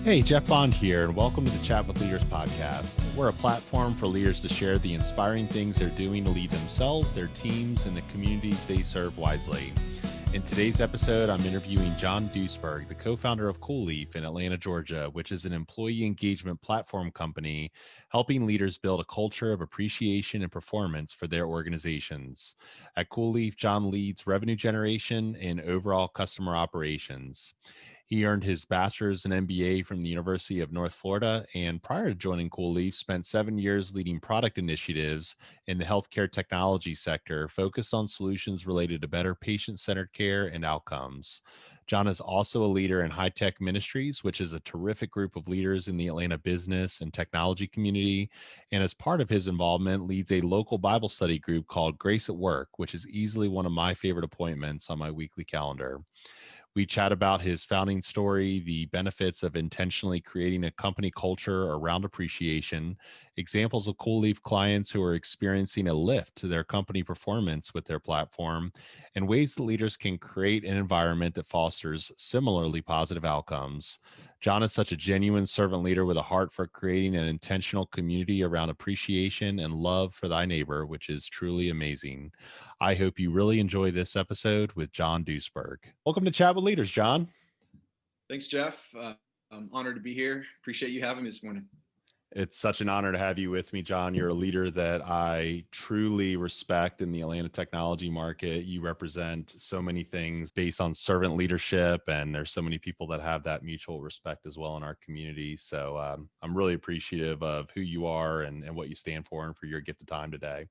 Hey, Jeff Bond here, and welcome to the Chat with Leaders podcast. We're a platform for leaders to share the inspiring things they're doing to lead themselves, their teams, and the communities they serve wisely. In today's episode, I'm interviewing John Duisberg, the co-founder of CoolLeaf in Atlanta, Georgia, which is an employee engagement platform company helping leaders build a culture of appreciation and performance for their organizations. At CoolLeaf, John leads revenue generation and overall customer operations. He earned his bachelor's and MBA from the University of North Florida, and prior to joining CoolLeaf, spent 7 years leading product initiatives in the healthcare technology sector, focused on solutions related to better patient-centered care and outcomes. John is also a leader in High Tech Ministries, which is a terrific group of leaders in the Atlanta business and technology community. And as part of his involvement, leads a local Bible study group called Grace at Work, which is easily one of my favorite appointments on my weekly calendar. We chat about his founding story, the benefits of intentionally creating a company culture around appreciation, examples of CoolLeaf clients who are experiencing a lift to their company performance with their platform, and ways that leaders can create an environment that fosters similarly positive outcomes. John is such a genuine servant leader with a heart for creating an intentional community around appreciation and love for thy neighbor, which is truly amazing. I hope you really enjoy this episode with John Duisberg. Welcome to Chat with Leaders, John. Thanks, Jeff. I'm honored to be here. Appreciate you having me this morning. It's such an honor to have you with me, John. You're a leader that I truly respect in the Atlanta technology market. You represent so many things based on servant leadership, and there's so many people that have that mutual respect as well in our community. So I'm really appreciative of who you are and what you stand for and for your gift of time today.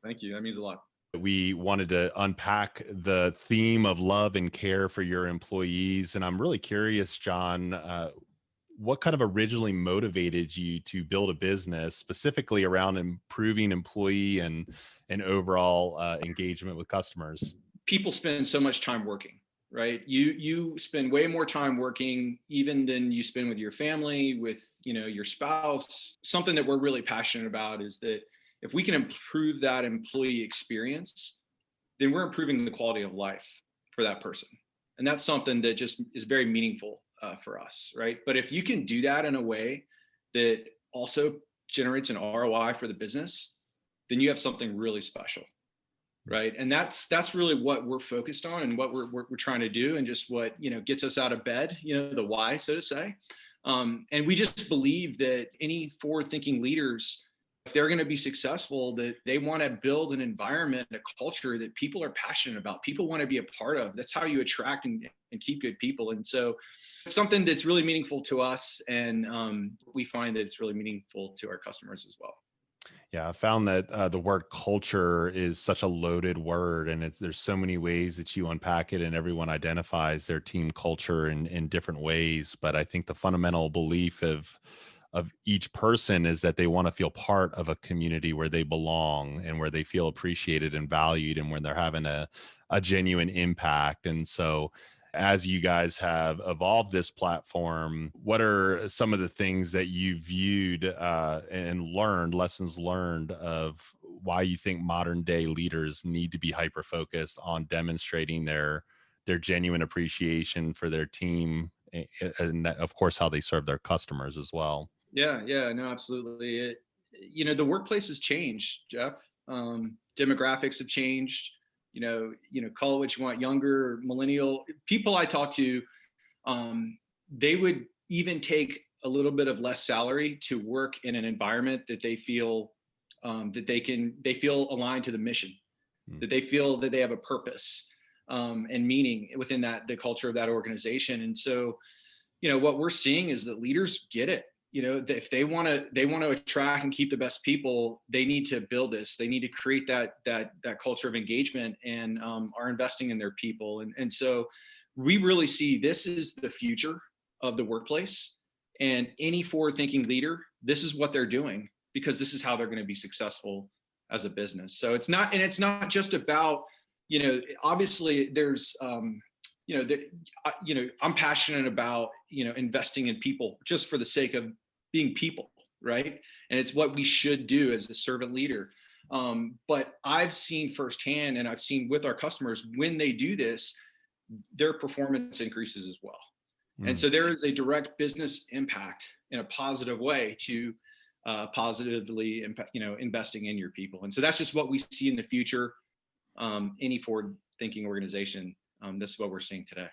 Thank you. That means a lot. We wanted to unpack the theme of love and care for your employees. And I'm really curious, John, what kind of originally motivated you to build a business specifically around improving employee and overall engagement with customers? People spend so much time working, right? You spend way more time working even than you spend with your family, with your spouse. Something that we're really passionate about is that if we can improve that employee experience, then we're improving the quality of life for that person. And that's something that just is very meaningful for us, right? But if you can do that in a way that also generates an ROI for the business, then you have something really special, right? And that's really what we're focused on and what we're trying to do, and just what gets us out of bed, the why, so to say. And we just believe that any forward-thinking leaders, if they're going to be successful, that they want to build an environment, a culture that people are passionate about, people want to be a part of. That's how you attract and keep good people. And so it's something that's really meaningful to us, and we find that it's really meaningful to our customers as well. Yeah, I found that the word culture is such a loaded word, and there's so many ways that you unpack it, and everyone identifies their team culture in different ways. But I think the fundamental belief of each person is that they want to feel part of a community where they belong and where they feel appreciated and valued, and when they're having a genuine impact. And so as you guys have evolved this platform, what are some of the things that you viewed and learned, lessons learned of why you think modern day leaders need to be hyper focused on demonstrating their genuine appreciation for their team, and of course how they serve their customers as well? Yeah, no, absolutely. The workplace has changed, Jeff. Demographics have changed. Call it what you want, younger, millennial people I talk to, they would even take a little bit of less salary to work in an environment that they feel they feel aligned to the mission, that they feel that they have a purpose and meaning within the culture of that organization. And so, what we're seeing is that leaders get it. If they want to attract and keep the best people, they need to build this. They need to create that culture of engagement, and are investing in their people. And so we really see this is the future of the workplace, and any forward-thinking leader, this is what they're doing, because this is how they're going to be successful as a business. So it's not just about, obviously there's I'm passionate about, investing in people just for the sake of being people, right? And it's what we should do as a servant leader. But I've seen firsthand, and I've seen with our customers, when they do this, their performance increases as well. And so there is a direct business impact in a positive way to positively investing in your people. And so that's just what we see in the future. Any forward thinking organization, this is what we're seeing today.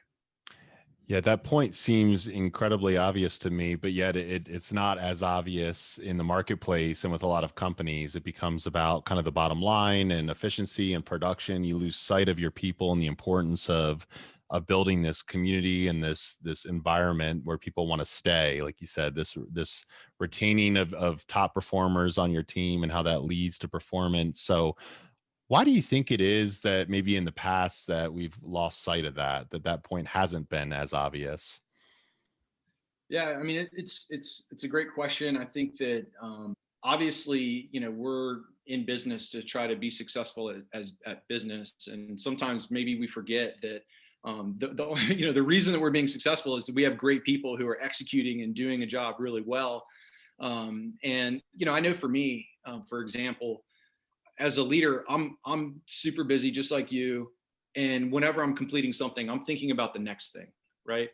Yeah, that point seems incredibly obvious to me, but yet it's not as obvious in the marketplace and with a lot of companies. It becomes about kind of the bottom line and efficiency and production. You lose sight of your people and the importance of building this community and this environment where people want to stay. Like you said, this retaining of top performers on your team and how that leads to performance. So why do you think it is that maybe in the past that we've lost sight of that point hasn't been as obvious? Yeah, I mean, it's a great question. I think that obviously, we're in business to try to be successful at business, and sometimes maybe we forget that the reason that we're being successful is that we have great people who are executing and doing a job really well. And I know for me, for example, as a leader, I'm super busy just like you, and whenever I'm completing something, I'm thinking about the next thing, right?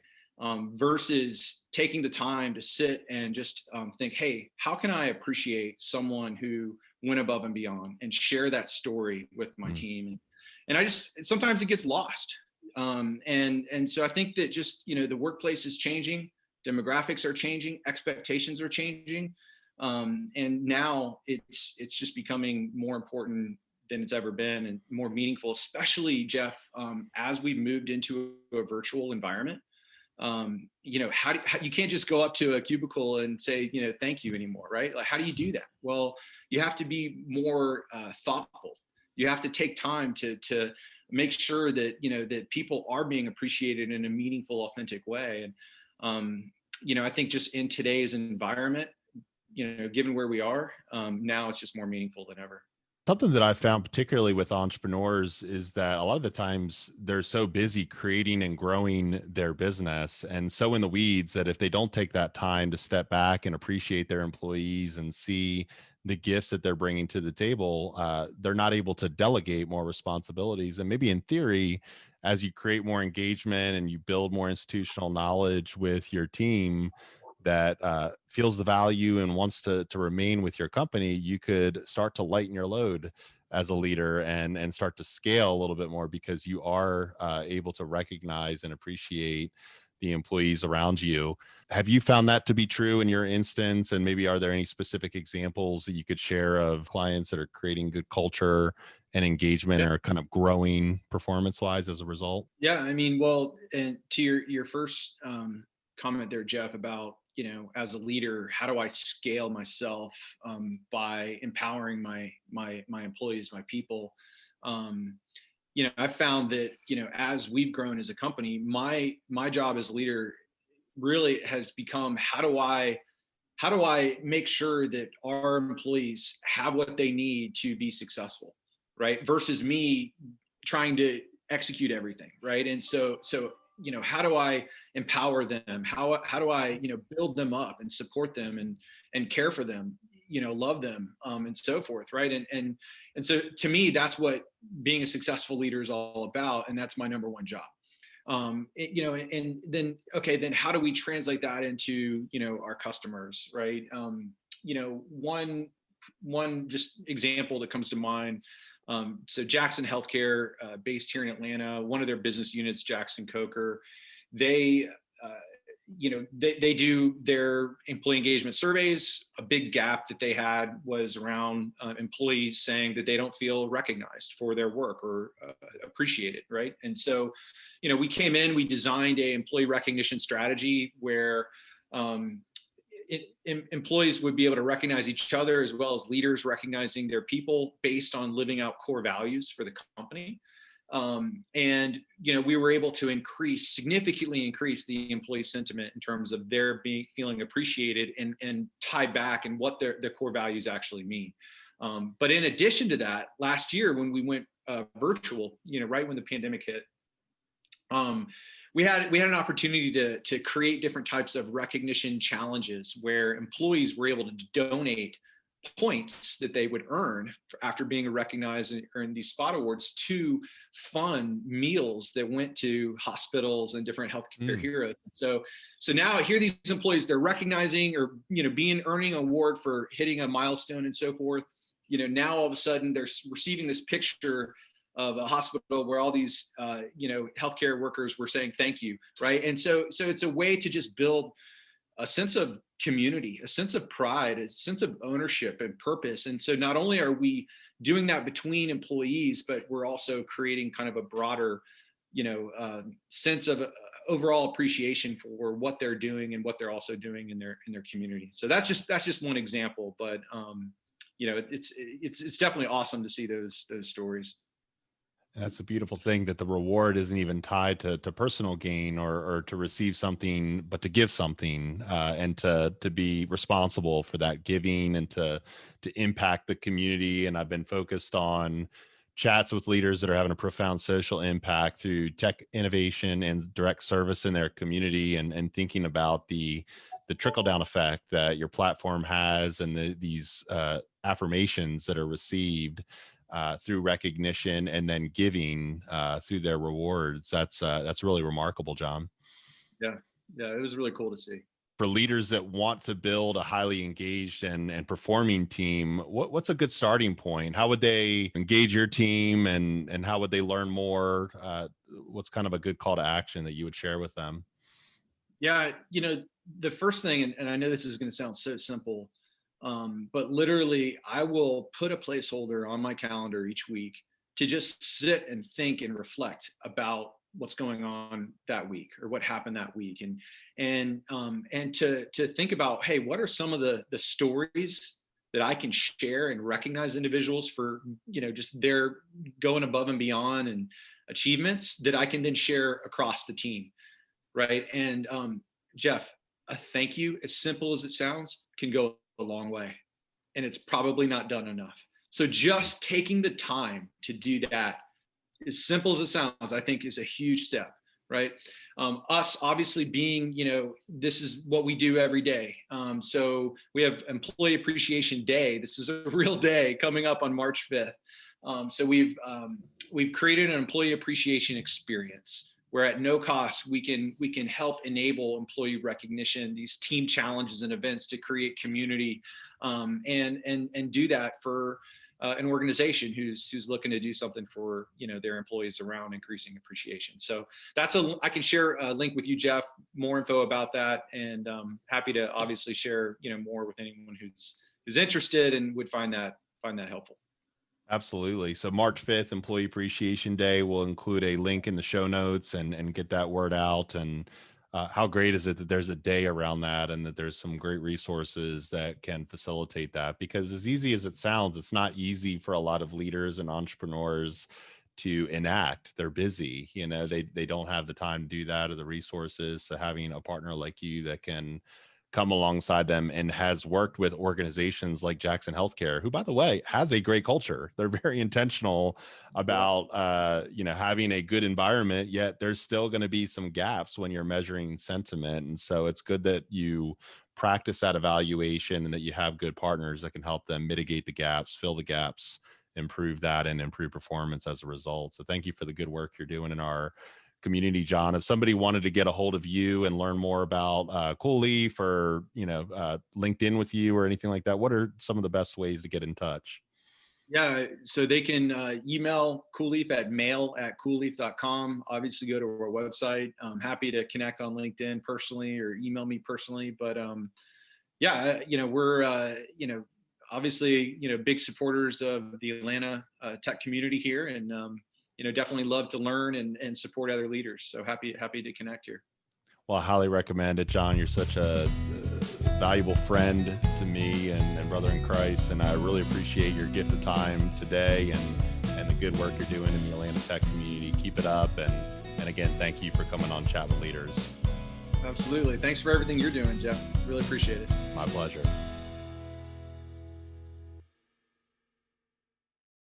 Versus taking the time to sit and just think, hey, how can I appreciate someone who went above and beyond and share that story with my team? And I just, sometimes it gets lost. And so I think that just, the workplace is changing, demographics are changing, expectations are changing. And now it's just becoming more important than it's ever been and more meaningful, especially Jeff, as we've moved into a virtual environment. How you can't just go up to a cubicle and say, thank you anymore, right? Like, how do you do that? Well, you have to be more thoughtful. You have to take time to make sure that, that people are being appreciated in a meaningful, authentic way. And, I think just in today's environment, given where we are, now it's just more meaningful than ever. Something that I found particularly with entrepreneurs is that a lot of the times they're so busy creating and growing their business and so in the weeds that if they don't take that time to step back and appreciate their employees and see the gifts that they're bringing to the table, they're not able to delegate more responsibilities. And maybe in theory, as you create more engagement and you build more institutional knowledge with your team, that feels the value and wants to remain with your company, you could start to lighten your load as a leader and start to scale a little bit more because you are able to recognize and appreciate the employees around you. Have you found that to be true in your instance? And maybe are there any specific examples that you could share of clients that are creating good culture and engagement Yeah. or kind of growing performance wise as a result? Yeah, I mean, well, and to your first comment there, Jeff, about as a leader, how do I scale myself by empowering my employees, my people? I've found that as we've grown as a company, my job as leader really has become how do I make sure that our employees have what they need to be successful, right? Versus me trying to execute everything, right? And so how do I empower them? How do I build them up and support them and care for them, love them, and so forth, right? And so to me, that's what being a successful leader is all about, and that's my number one job. And then how do we translate that into our customers, right? One just example that comes to mind. So Jackson Healthcare, based here in Atlanta, one of their business units, Jackson Coker, they do their employee engagement surveys. A big gap that they had was around employees saying that they don't feel recognized for their work or appreciated, right? And so, we came in, we designed a employee recognition strategy where employees would be able to recognize each other as well as leaders recognizing their people based on living out core values for the company. And we were able to significantly increase the employee sentiment in terms of their feeling appreciated and tied back and what their core values actually mean. But in addition to that, last year when we went virtual, right when the pandemic hit, we had an opportunity to create different types of recognition challenges where employees were able to donate points that they would earn after being recognized and earn these spot awards to fund meals that went to hospitals and different healthcare heroes. So now here these employees, they're recognizing or, earning an award for hitting a milestone and so forth. Now all of a sudden they're receiving this picture of a hospital where all these, healthcare workers were saying thank you, right? And so it's a way to just build a sense of community, a sense of pride, a sense of ownership and purpose. And so not only are we doing that between employees, but we're also creating kind of a broader, sense of overall appreciation for what they're doing and what they're also doing in their community. So that's just one example, but it's definitely awesome to see those stories. That's a beautiful thing, that the reward isn't even tied to personal gain or to receive something, but to give something, and to be responsible for that giving and to impact the community. And I've been focused on chats with leaders that are having a profound social impact through tech innovation and direct service in their community, and thinking about the trickle down effect that your platform has, and these affirmations that are received through recognition and then giving through their rewards. That's really remarkable, John. Yeah, it was really cool to see. For leaders that want to build a highly engaged and performing team, what's a good starting point? How would they engage your team, and how would they learn more? What's kind of a good call to action that you would share with them? Yeah, the first thing, and I know this is going to sound so simple, but literally I will put a placeholder on my calendar each week to just sit and think and reflect about what's going on that week or what happened that week. And to think about, hey, what are some of the stories that I can share and recognize individuals for, just their going above and beyond and achievements that I can then share across the team. Right. And Jeff, a thank you, as simple as it sounds, can go a long way. And it's probably not done enough. So just taking the time to do that, as simple as it sounds, I think is a huge step, right? Us obviously being, this is what we do every day. So we have Employee Appreciation Day. This is a real day coming up on March 5th. So we've created an employee appreciation experience where at no cost we can help enable employee recognition, these team challenges and events to create community, and do that for an organization who's looking to do something for their employees around increasing appreciation. So I can share a link with you, Jeff, more info about that, and happy to obviously share more with anyone who's interested and would find that helpful. Absolutely. So March 5th, Employee Appreciation Day, will include a link in the show notes and get that word out. And how great is it that there's a day around that, and that there's some great resources that can facilitate that? Because as easy as it sounds, it's not easy for a lot of leaders and entrepreneurs to enact. They're busy, they don't have the time to do that or the resources. So having a partner like you that can come alongside them and has worked with organizations like Jackson Healthcare, who, by the way, has a great culture. They're very intentional about, having a good environment, yet there's still going to be some gaps when you're measuring sentiment. And so it's good that you practice that evaluation and that you have good partners that can help them mitigate the gaps, fill the gaps, improve that, and improve performance as a result. So thank you for the good work you're doing in our community, John. If somebody wanted to get a hold of you and learn more about CoolLeaf, or LinkedIn with you or anything like that, what are some of the best ways to get in touch? Yeah, so they can email CoolLeaf at mail@coolleaf.com. Obviously, go to our website. I'm happy to connect on LinkedIn personally or email me personally. But we're obviously big supporters of the Atlanta tech community here, and definitely love to learn and support other leaders. So happy to connect here. Well, I highly recommend it, John. You're such a valuable friend to me and brother in Christ, and I really appreciate your gift of time today and the good work you're doing in the Atlanta tech community. Keep it up, and again, thank you for coming on Chat with Leaders. Absolutely. Thanks for everything you're doing, Jeff. Really appreciate it. My pleasure.